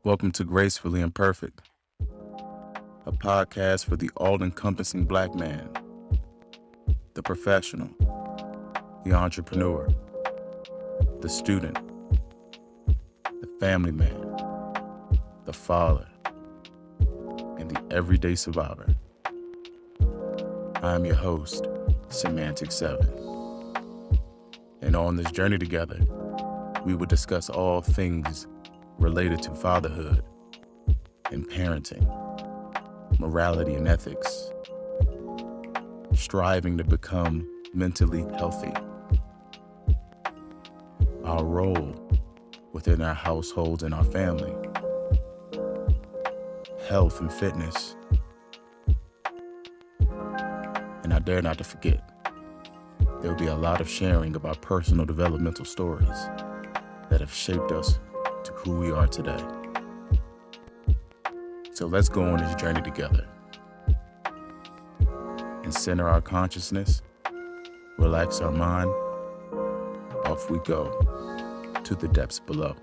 Welcome to Gracefully Imperfect, a podcast for the all-encompassing Black man, the professional, the entrepreneur, the student, the family man, the father, and the everyday survivor. I'm your host, Semantic 7. And on this journey together, we will discuss all things related to fatherhood and parenting, morality and ethics, striving to become mentally healthy, our role within our households and our family, health and fitness, and I dare not to forget, there will be a lot of sharing of our personal developmental stories that have shaped us to who we are today. So let's go on this journey together and center our consciousness, relax our mind, off we go to the depths below.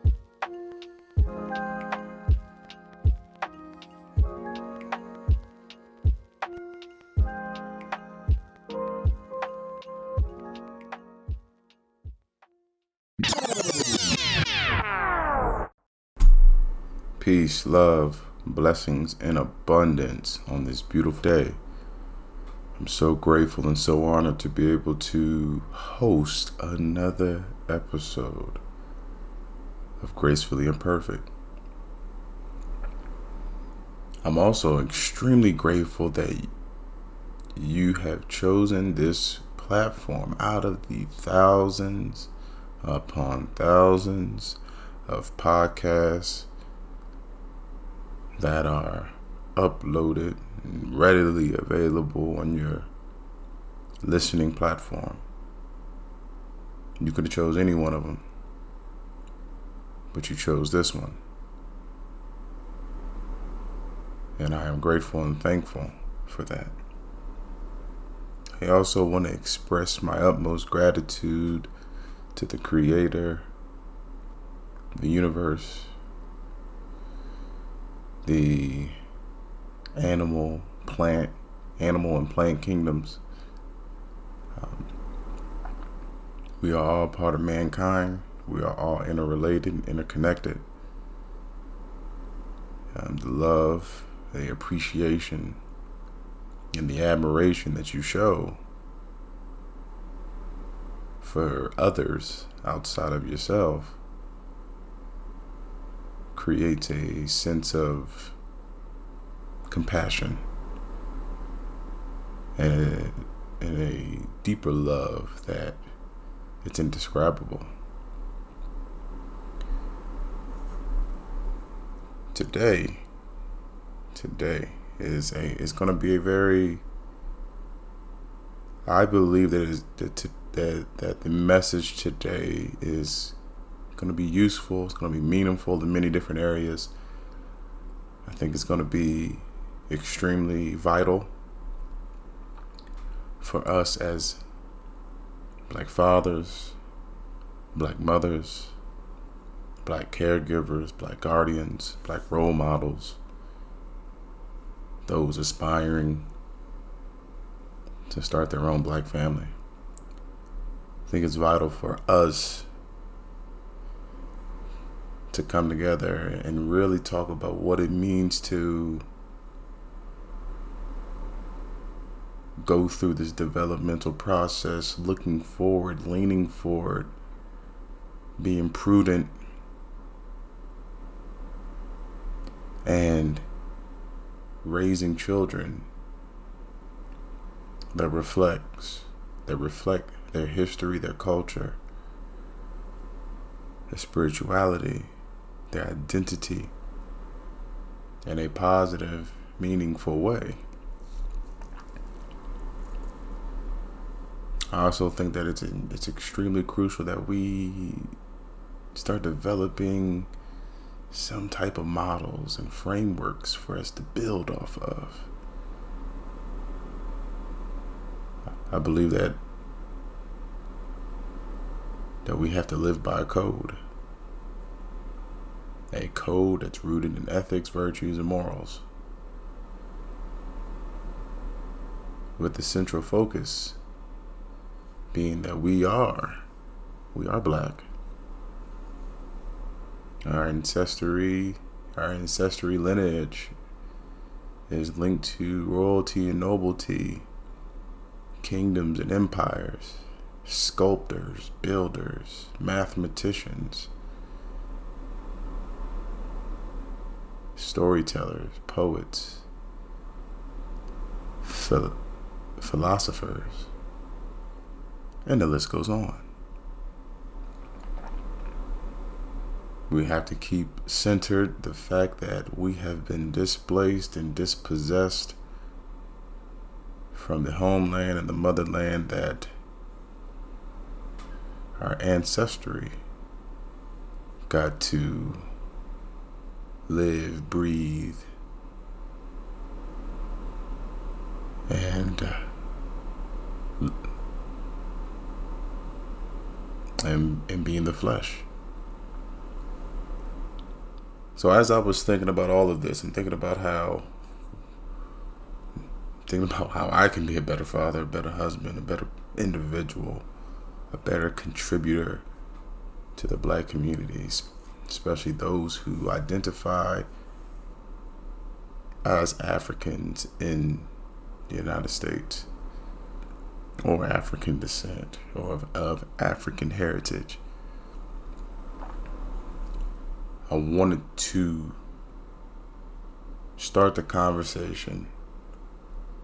Peace, love, blessings, and abundance on this beautiful day. I'm so grateful and so honored to be able to host another episode of Gracefully Imperfect. I'm also extremely grateful that you have chosen this platform out of the thousands upon thousands of podcasts that are uploaded and readily available on your listening platform. You could have chose any one of them, but you chose this one. And I am grateful and thankful for that. I also want to express my utmost gratitude to the Creator, the universe, the animal and plant kingdoms. We are all part of mankind. We are all interrelated, interconnected. The love, the appreciation, and the admiration that you show for others outside of yourself creates a sense of compassion and a deeper love that it's indescribable. Today is going to be a very, I believe that the message today is going to be useful. It's going to be meaningful in many different areas. I think it's going to be extremely vital for us as Black fathers, Black mothers, Black caregivers, Black guardians, Black role models, those aspiring to start their own Black family. I think it's vital for us to come together and really talk about what it means to go through this developmental process, looking forward, leaning forward, being prudent, and raising children that reflect their history, their culture, their spirituality, their identity in a positive, meaningful way. I also think that it's extremely crucial that we start developing some type of models and frameworks for us to build off of. I believe that we have to live by a code. A code that's rooted in ethics, virtues, and morals, with the central focus being that we are black. Our ancestry lineage is linked to royalty and nobility, kingdoms and empires, sculptors, builders, mathematicians, storytellers, poets, philosophers, and the list goes on. We have to keep centered the fact that we have been displaced and dispossessed from the homeland and the motherland that our ancestry got to live, breathe, and be in the flesh. So as I was thinking about all of this and thinking about how I can be a better father, a better husband, a better individual, a better contributor to the black communities, especially those who identify as Africans in the United States, or African descent, or of African heritage. I wanted to start the conversation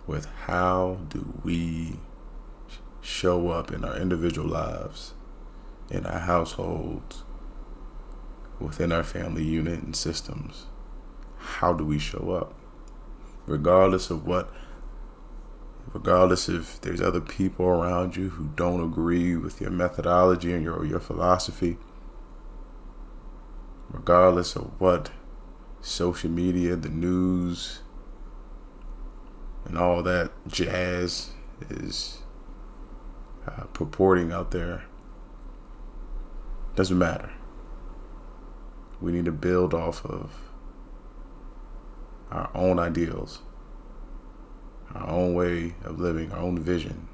with how do we show up in our individual lives, in our households, within our family unit and systems. How do we show up? Regardless if there's other people around you who don't agree with your methodology and your philosophy, regardless of what social media, the news, and all that jazz is purporting out there, doesn't matter. We need to build off of our own ideals, our own way of living, our own vision,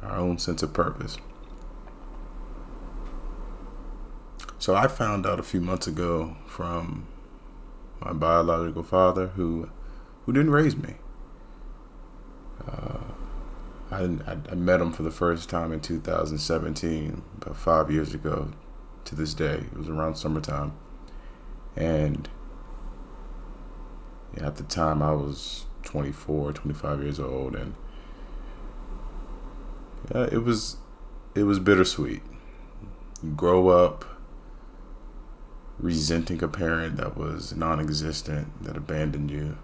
our own sense of purpose. So I found out a few months ago from my biological father who didn't raise me. I met him for the first time in 2017, about 5 years ago to this day. It was around summertime. And at the time I was 24, 25 years old, and it was bittersweet. You grow up resenting a parent that was non-existent, that abandoned you.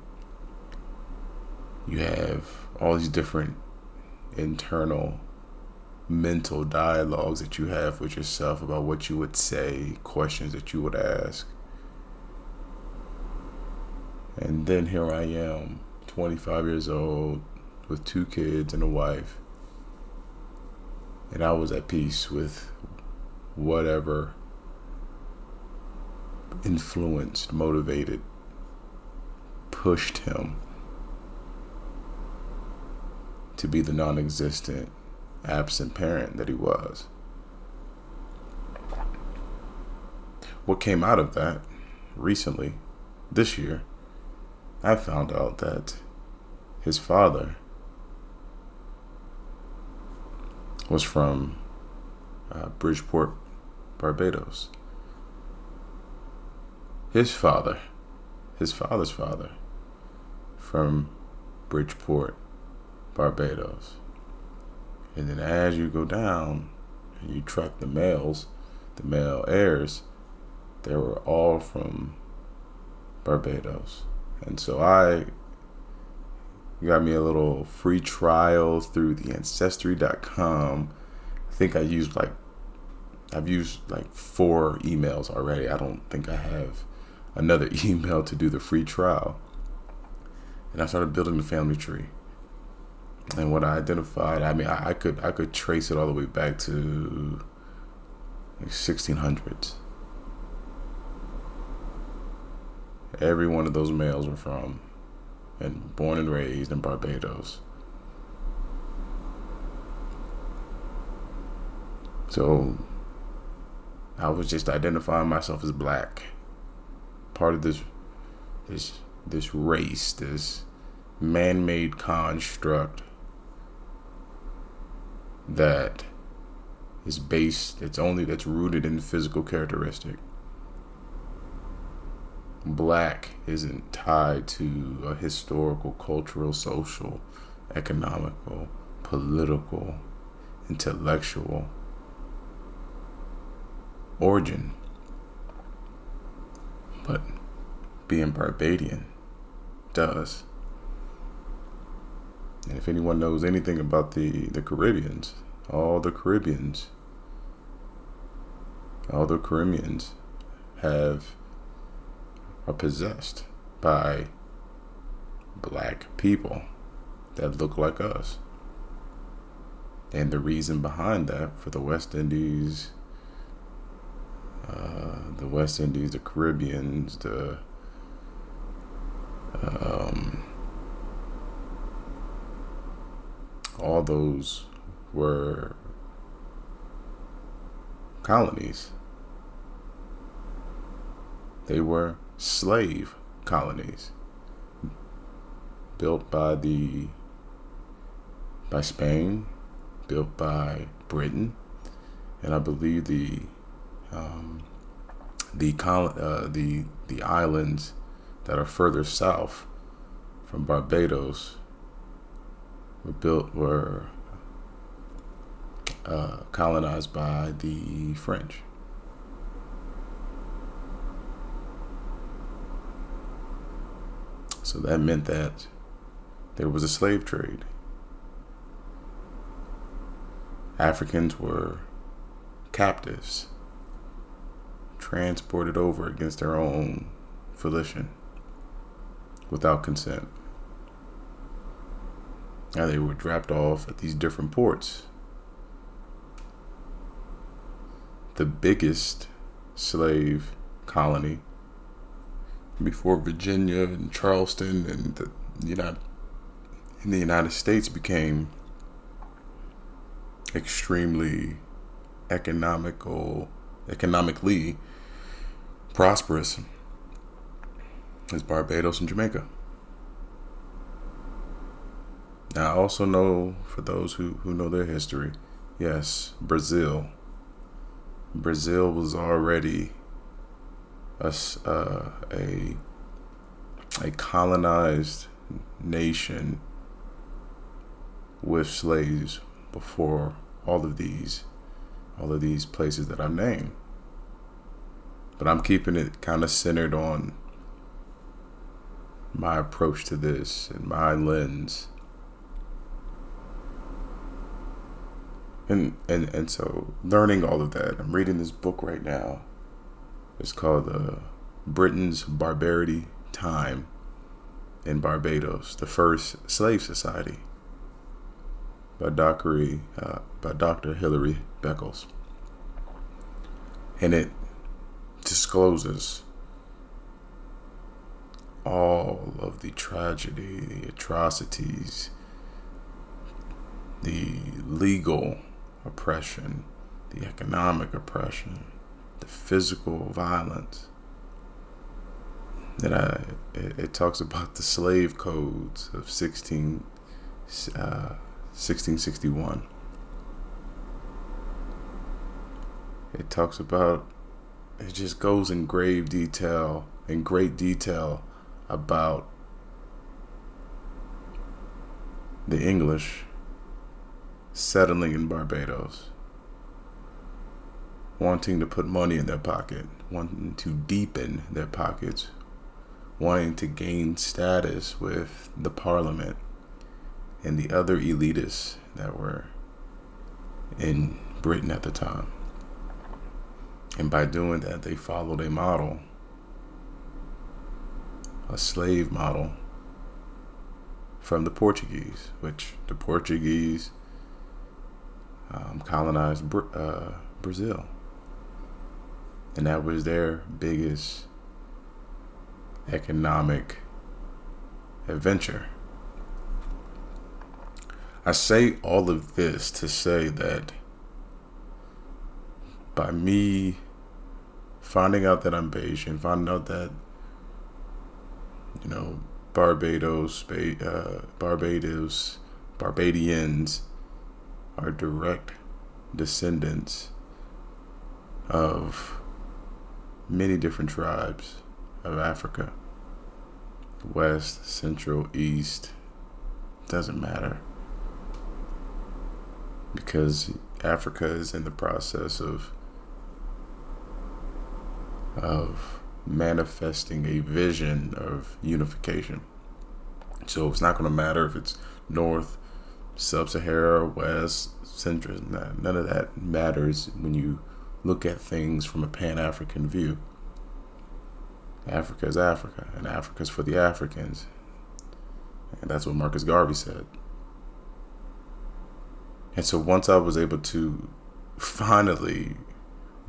You have all these different internal mental dialogues that you have with yourself about what you would say, questions that you would ask. And then here I am, 25 years old, with 2 kids and a wife. And I was at peace with whatever influenced, motivated, pushed him to be the non-existent, absent parent that he was. What came out of that recently, this year, I found out that his father was from Bridgeport, Barbados. His father's father from Bridgeport, Barbados. And then as you go down and you track the male heirs, they were all from Barbados. And so I got me a little free trial through the ancestry.com. I think I've used like 4 emails already. I don't think I have another email to do the free trial. And I started building the family tree. And what I identified, I could trace it all the way back to 1600s. every one of those males were from, and born and raised in Barbados. So I was just identifying myself as black, part of this race, this man-made construct that is that's rooted in physical characteristic. Black isn't tied to a historical, cultural, social, economical, political, intellectual origin. But being Barbadian does. And if anyone knows anything about the Caribbeans, all the Caribbeans are possessed by black people that look like us. And the reason behind that for the West Indies, the Caribbeans, all those were colonies. They were slave colonies built by Spain, built by Britain, and I believe the islands that are further south from Barbados were colonized by the French. So that meant that there was a slave trade. Africans were captives, transported over against their own volition, without consent. Now they were dropped off at these different ports. The biggest slave colony before Virginia and Charleston and the United States became extremely economically prosperous is Barbados and Jamaica. Now I also know, for those who know their history, yes, Brazil was already a colonized nation with slaves before all of these places that I've named. But I'm keeping it kind of centered on my approach to this and my lens. And so learning all of that, I'm reading this book right now. It's called Britain's Barbarity Time in Barbados, the First Slave Society, by Dr. Hilary Beckles. And it discloses all of the tragedy, the atrocities, the legal oppression, the economic oppression, the physical violence. It talks about the slave codes of 1661. It just goes in great detail about the English settling in Barbados, wanting to put money in their pocket, wanting to deepen their pockets, wanting to gain status with the Parliament and the other elitists that were in Britain at the time. And by doing that, they followed a slave model from the Portuguese, which the Portuguese colonized Brazil. And that was their biggest economic adventure. I say all of this to say that by me finding out that I'm Bayesian, finding out that, Barbadians are direct descendants of many different tribes of Africa. West, Central, East, doesn't matter. Because Africa is in the process of manifesting a vision of unification. So it's not going to matter if it's North, Sub-Sahara, West, Central. None of that matters when you look at things from a Pan-African view. Africa is Africa, and Africa is for the Africans. And that's what Marcus Garvey said. And so once I was able to finally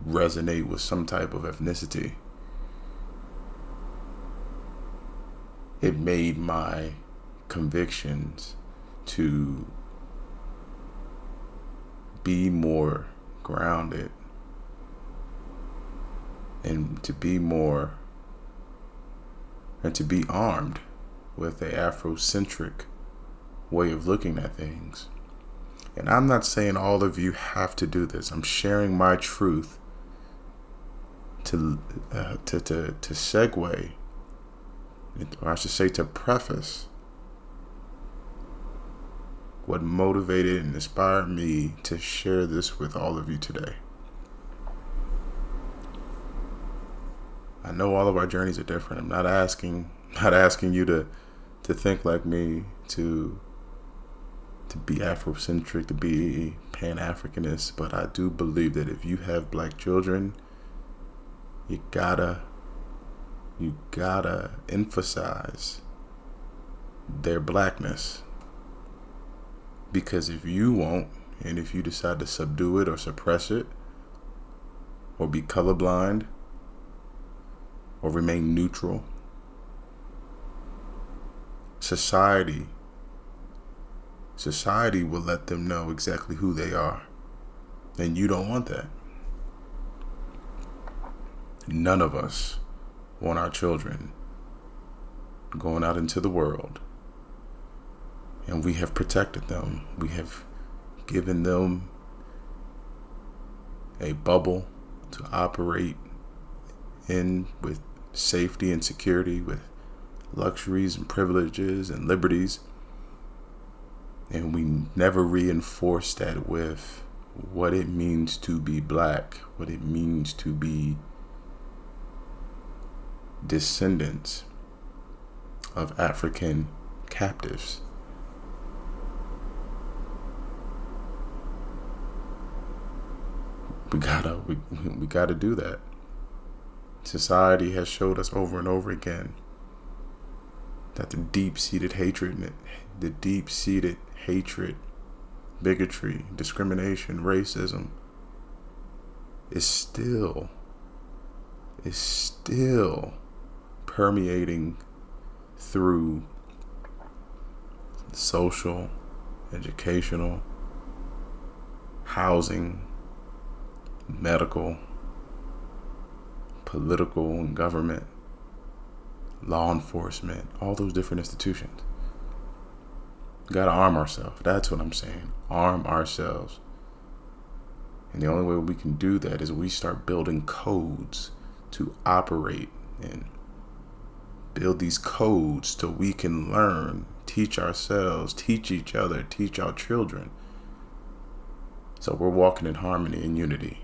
resonate with some type of ethnicity, it made my convictions to be more grounded and to be armed with an Afrocentric way of looking at things. And I'm not saying all of you have to do this. I'm sharing my truth to segue, or I should say to preface what motivated and inspired me to share this with all of you today. I know all of our journeys are different. I'm not asking you to think like me, to be Afrocentric, to be Pan-Africanist, but I do believe that if you have black children, you gotta emphasize their blackness. Because if you won't, and if you decide to subdue it or suppress it, or be colorblind, or remain neutral, society will let them know exactly who they are. And you don't want that. None of us want our children going out into the world. And we have protected them. We have given them a bubble to operate in with safety and security, with luxuries and privileges and liberties. And we never reinforce that with what it means to be black, what it means to be descendants of African captives. We gotta do that. Society has showed us over and over again that the deep-seated hatred, bigotry, discrimination, racism is still permeating through social, educational, housing, medical, political and government, law enforcement, all those different institutions. We gotta arm ourselves. That's what I'm saying. Arm ourselves. And the only way we can do that is we start building codes to operate and build these codes so we can learn, teach ourselves, teach each other, teach our children. So we're walking in harmony and unity.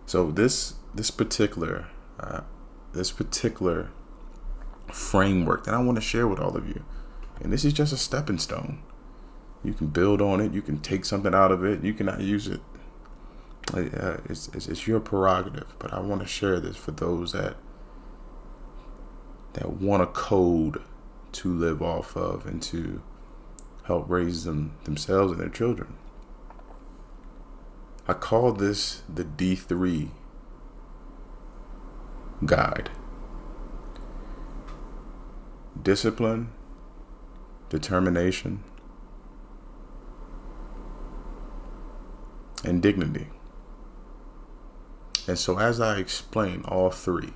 So this particular framework that I want to share with all of you, and this is just a stepping stone. You can build on it. You can take something out of it. You cannot use it. It's your prerogative. But I want to share this for those that want a code to live off of and to help raise themselves and their children. I call this the D3 guide. Discipline, determination, and dignity. And so as I explain all three,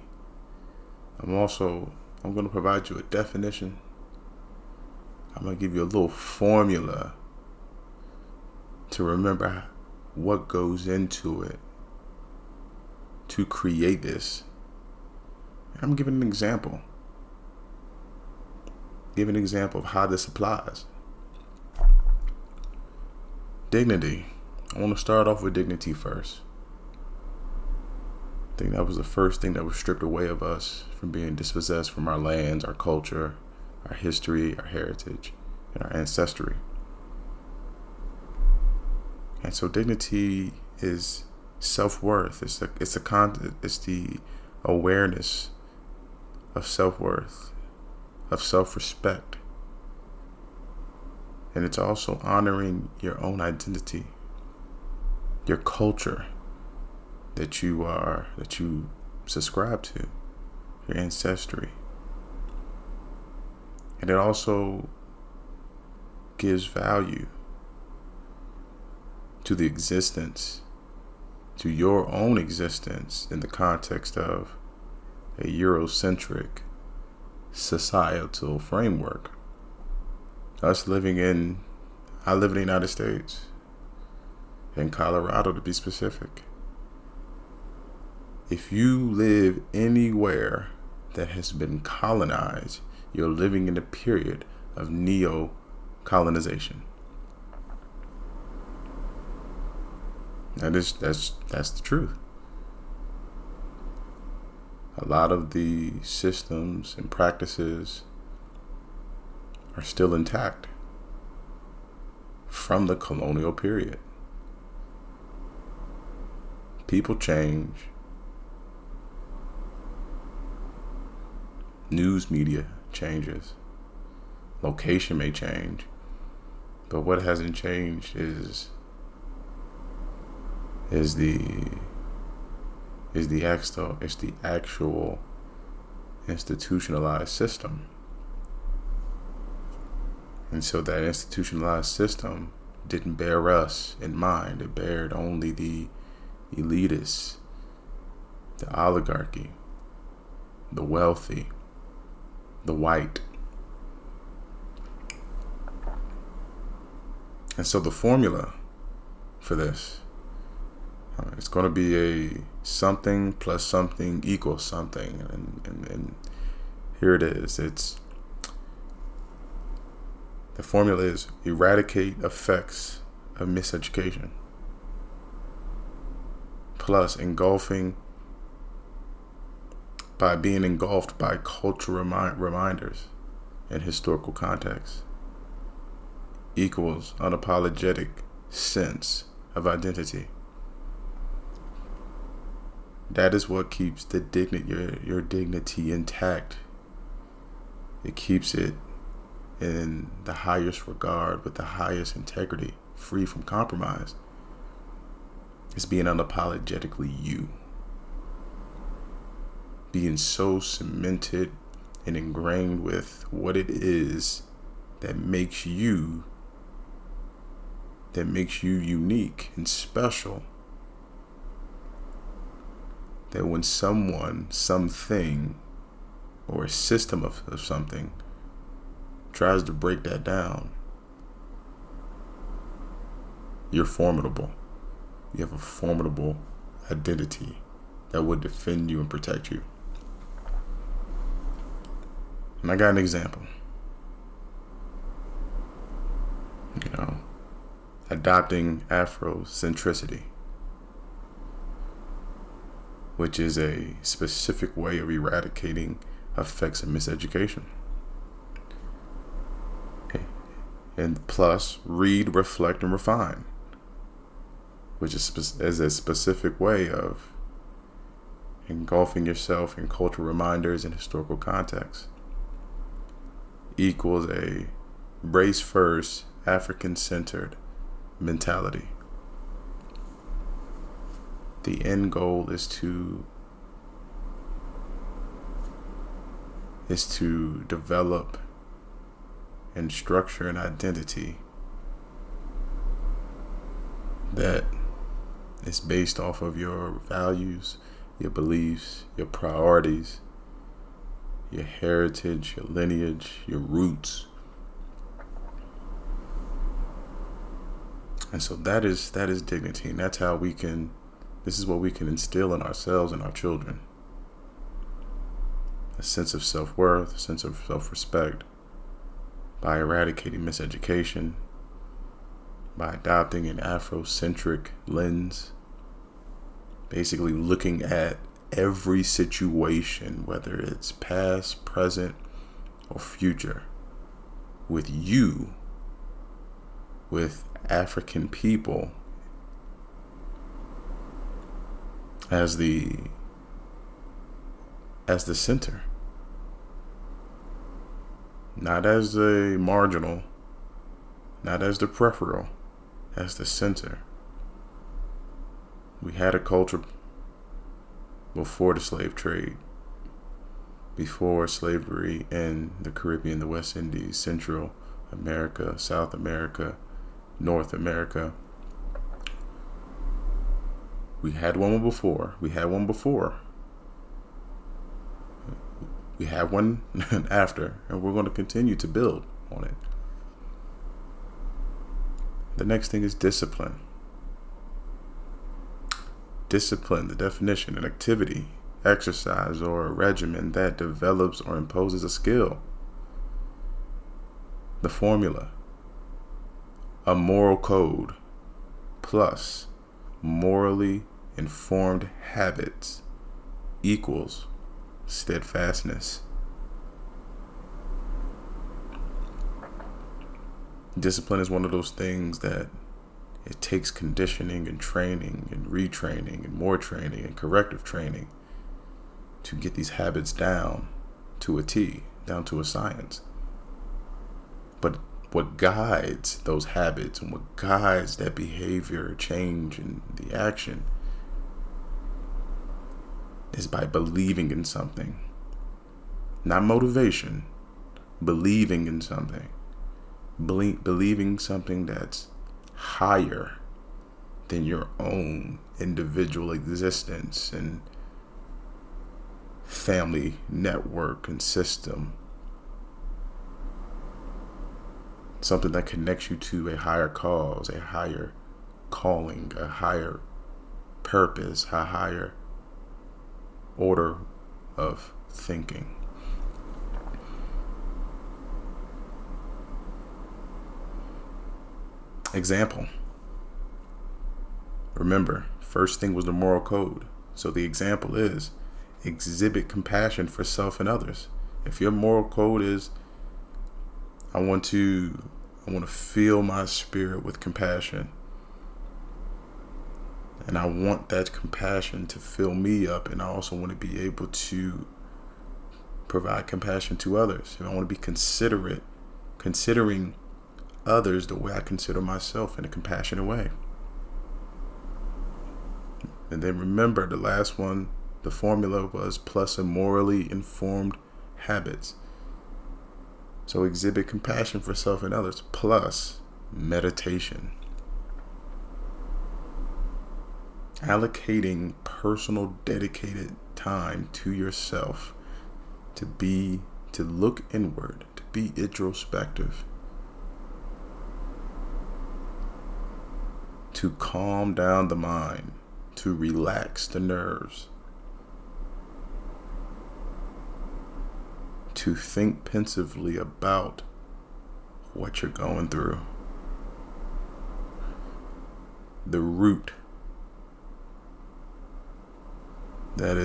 I'm going to provide you a definition. I'm going to give you a little formula to remember what goes into it to create this. I'm giving an example. Give an example of how this applies. Dignity. I want to start off with dignity first. I think that was the first thing that was stripped away of us from being dispossessed from our lands, our culture, our history, our heritage, and our ancestry. And so dignity is self-worth. It's the awareness of self-worth, of self-respect. And it's also honoring your own identity, your culture that you subscribe to, your ancestry. And it also gives value to the existence, to your own existence in the context of a Eurocentric societal framework. I live in the United States, in Colorado to be specific. If you live anywhere that has been colonized, you're living in a period of neo-colonization. That's the truth. A lot of the systems and practices are still intact from the colonial period. People change. News media changes. Location may change. But what hasn't changed is the actual institutionalized system. And so that institutionalized system didn't bear us in mind. It bared only the elitists, the oligarchy, the wealthy, the white. And so the formula for this, it's going to be a something plus something equals something. And here it is. The formula is eradicate effects of miseducation plus engulfing by being engulfed by cultural reminders and historical context equals unapologetic sense of identity. That is what keeps your dignity intact. It keeps it in the highest regard, with the highest integrity, free from compromise. It's being unapologetically you. Being so cemented and ingrained with what it is that makes you unique and special, that when someone, something, or a system of something tries to break that down, you're formidable. You have a formidable identity that would defend you and protect you. And I got an example. Adopting Afrocentricity, which is a specific way of eradicating effects of miseducation. And plus, read, reflect, and refine, which is a specific way of engulfing yourself in cultural reminders and historical context, equals a race first, African centered mentality. The end goal is to is to develop and structure an identity that is based off of your values, your beliefs, your priorities, your heritage, your lineage, your roots. And so that is dignity, and that's how this is what we can instill in ourselves and our children. A sense of self-worth, a sense of self-respect, by eradicating miseducation, by adopting an Afrocentric lens, basically looking at every situation, whether it's past, present, or future, with African people as the center, not as a marginal, not as the peripheral, as the center. We had a culture before the slave trade, before slavery in the Caribbean, the West Indies, Central America, South America, North America. We had one before. We have one after, and we're going to continue to build on it. The next thing is discipline. Discipline, the definition, an activity, exercise, or a regimen that develops or imposes a skill. The formula: a moral code plus morally informed habits equals steadfastness. Discipline is one of those things that it takes conditioning and training and retraining and more training and corrective training to get these habits down to a T, down to a science. But what guides those habits and what guides that behavior change and the action is by believing in something. Not motivation, believing in something. Believing something that's higher than your own individual existence and family network and system. Something that connects you to a higher cause, a higher calling, a higher purpose, a higher order of thinking. Example. Remember, first thing was the moral code. So the example is exhibit compassion for self and others. If your moral code is I want to fill my spirit with compassion, and I want that compassion to fill me up, and I also want to be able to provide compassion to others. And I want to be considering others the way I consider myself in a compassionate way. And then remember, the last one, the formula was plus a morally informed habits. So exhibit compassion for self and others plus meditation. Allocating personal dedicated time to yourself to look inward, to be introspective, to calm down the mind, to relax the nerves, to think pensively about what you're going through. The root that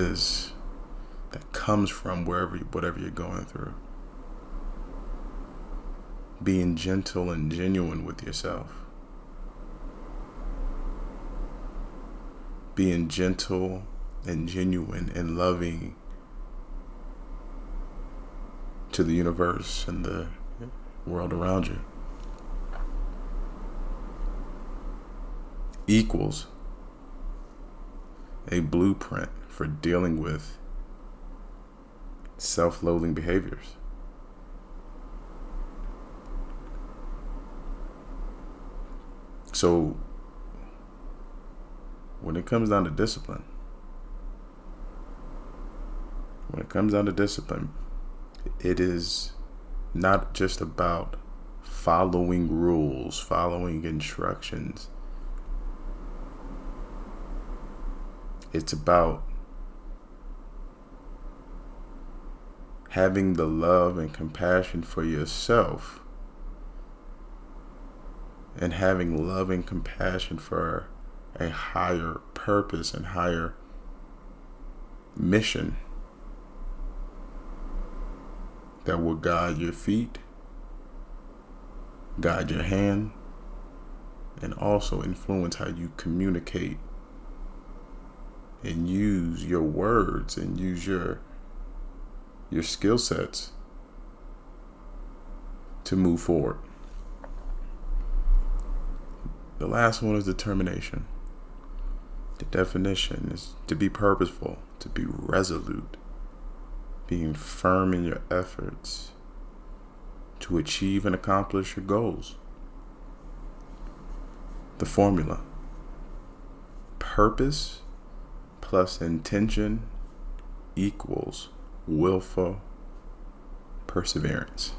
comes from whatever you're going through. Being gentle and genuine with yourself. Being gentle and genuine and loving to the universe and the world around you equals a blueprint for dealing with self-loathing behaviors. So when it comes down to discipline, it is not just about following rules, following instructions. It's about having the love and compassion for yourself, and having love and compassion for a higher purpose and higher mission that will guide your feet, guide your hand, and also influence how you communicate and use your words and use your skill sets to move forward. The last one is determination. The definition is to be purposeful, to be resolute, being firm in your efforts to achieve and accomplish your goals. The formula: purpose plus intention equals willful perseverance.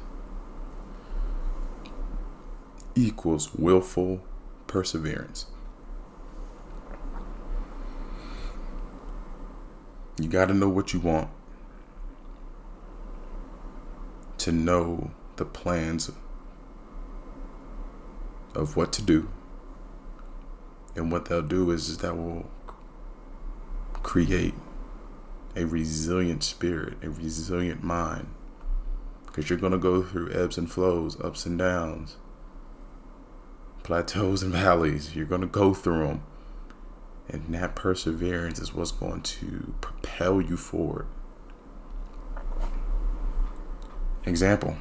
Equals willful perseverance. You got to know what you want to know the plans of what to do. And what they'll do is that will create a resilient spirit, a resilient mind. Because you're going to go through ebbs and flows, ups and downs, plateaus and valleys. You're going to go through them. And that perseverance is what's going to propel you forward. Example.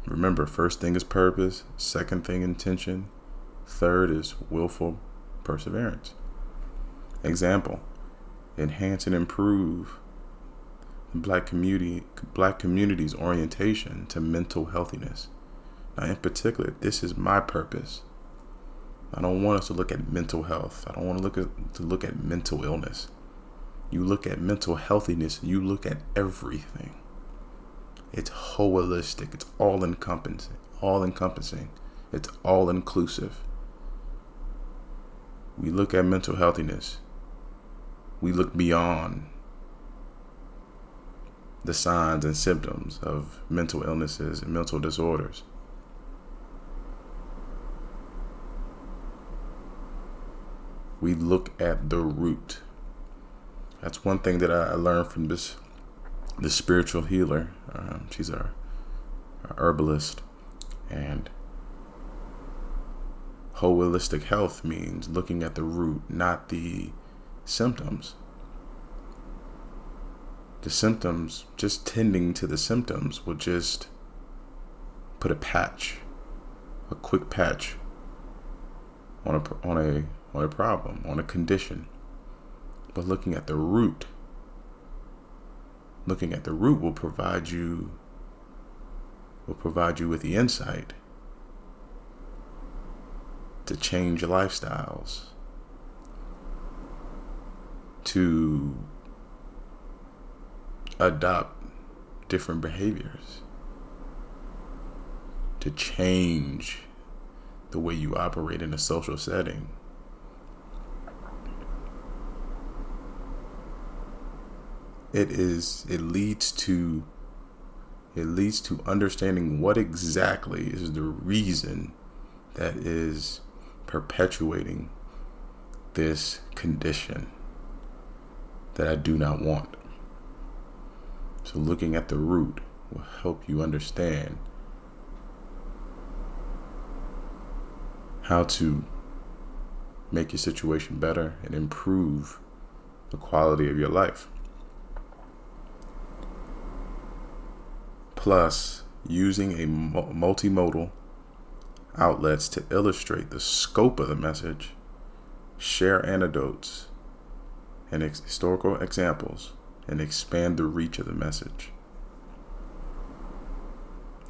Remember, first thing is purpose, second thing intention, third is willful perseverance. Example. Enhance and improve the black community's orientation to mental healthiness. Now, in particular, this is my purpose. I don't want us to look at mental health. I don't want to look at mental illness. You look at mental healthiness, you look at everything. It's holistic. It's all encompassing. It's all inclusive. We look at mental healthiness. We look beyond the signs and symptoms of mental illnesses and mental disorders. We look at the root. That's one thing that I learned from this spiritual healer. She's a herbalist, and holistic health means looking at the root, not the symptoms. The symptoms, just tending to the symptoms, will just put a quick patch on a problem, on a condition. But looking at the root will provide you with the insight to change your lifestyles, to adopt different behaviors, to change the way you operate in a social setting. It leads to understanding what exactly is the reason that is perpetuating this condition that I do not want. So looking at the root will help you understand how to make your situation better and improve the quality of your life. Plus, using a multimodal outlets to illustrate the scope of the message, share anecdotes and historical examples, and expand the reach of the message.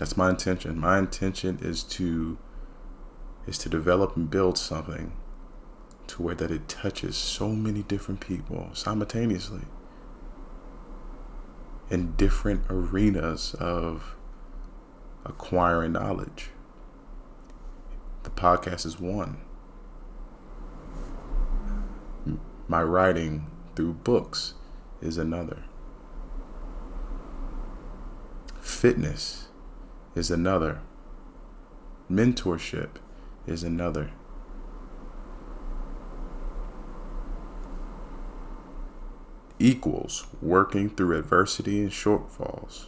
That's my intention. My intention is to develop and build something to where that it touches so many different people simultaneously in different arenas of acquiring knowledge. The podcast is one. My writing through books is another. Fitness is another. Mentorship is another. Equals working through adversity and shortfalls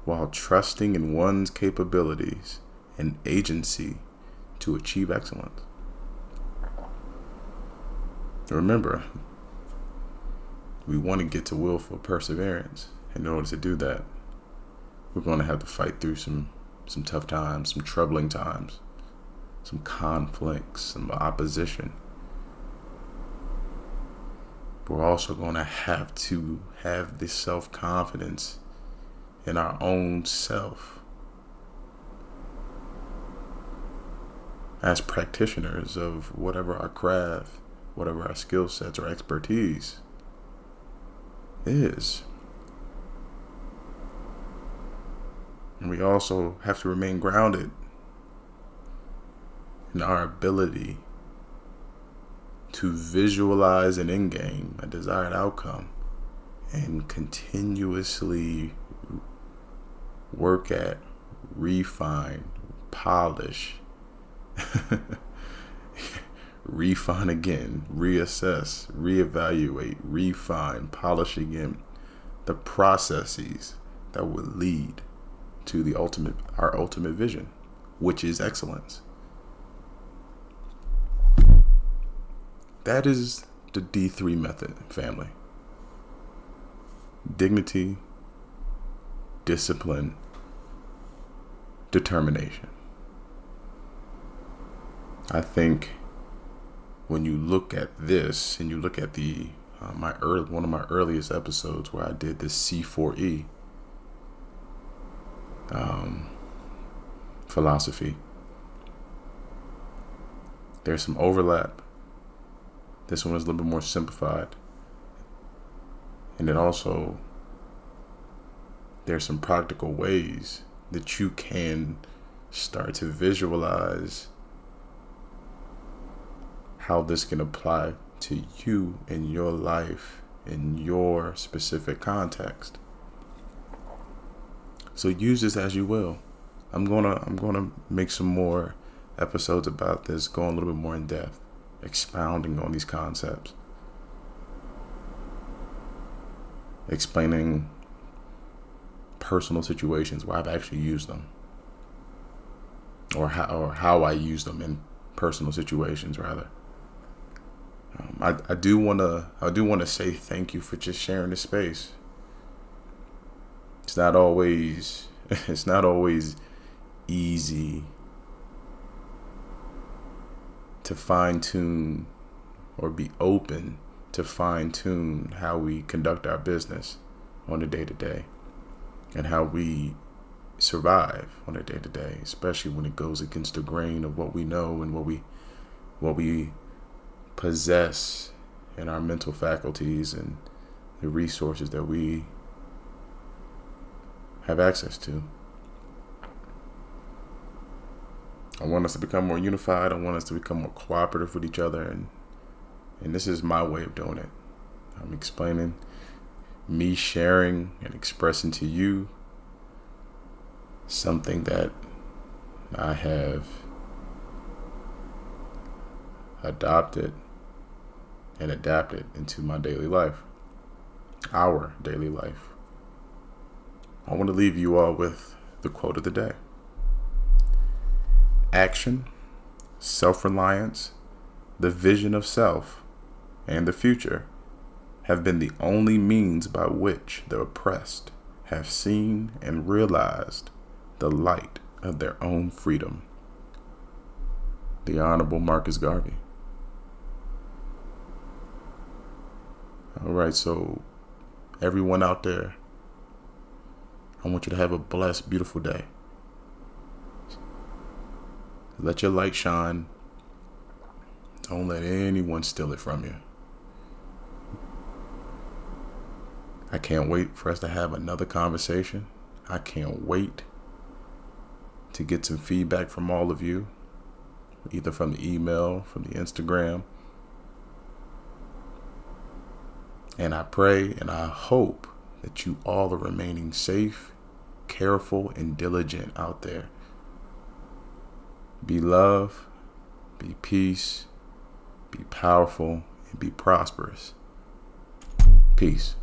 while trusting in one's capabilities and agency to achieve excellence. Remember, we want to get to willful perseverance. In order to do that, we're going to have to fight through some tough times, some troubling times, some conflicts, some opposition. We're also going to have this self-confidence in our own self. As practitioners of whatever our craft, whatever our skill sets or expertise is. And we also have to remain grounded in our ability to visualize an end game, a desired outcome, and continuously work at, refine, polish, refine again, reassess, reevaluate, refine, polish again, the processes that would lead to our ultimate vision, which is excellence. That is the D3 method, family. Dignity, discipline, determination. I think when you look at this and you look at one of my earliest episodes where I did this C4E philosophy, there's some overlap. This one is a little bit more simplified. And then also, there's some practical ways that you can start to visualize how this can apply to you in your life, in your specific context. So use this as you will. I'm gonna make some more episodes about this, going a little bit more in depth, expounding on these concepts, explaining personal situations where I've actually used them, or how I use them in personal situations rather. I do want to say thank you for just sharing this space. It's not always easy to fine tune or be open to fine tune how we conduct our business on a day to day and how we survive on a day to day, especially when it goes against the grain of what we know and what we possess in our mental faculties and the resources that we have access to. I want us to become more unified. I want us to become more cooperative with each other, and this is my way of doing it. I'm explaining, me sharing and expressing to you something that I have adopted and adapted into my daily life, our daily life. I want to leave you all with the quote of the day. Action, self-reliance, the vision of self, and the future have been the only means by which the oppressed have seen and realized the light of their own freedom. The Honorable Marcus Garvey. All right, so everyone out there, I want you to have a blessed, beautiful day. Let your light shine. Don't let anyone steal it from you. I can't wait for us to have another conversation. I can't wait to get some feedback from all of you, either from the email, from the Instagram. And I pray and I hope that you all are remaining safe, careful, and diligent out there. Be love, be peace, be powerful, and be prosperous. Peace.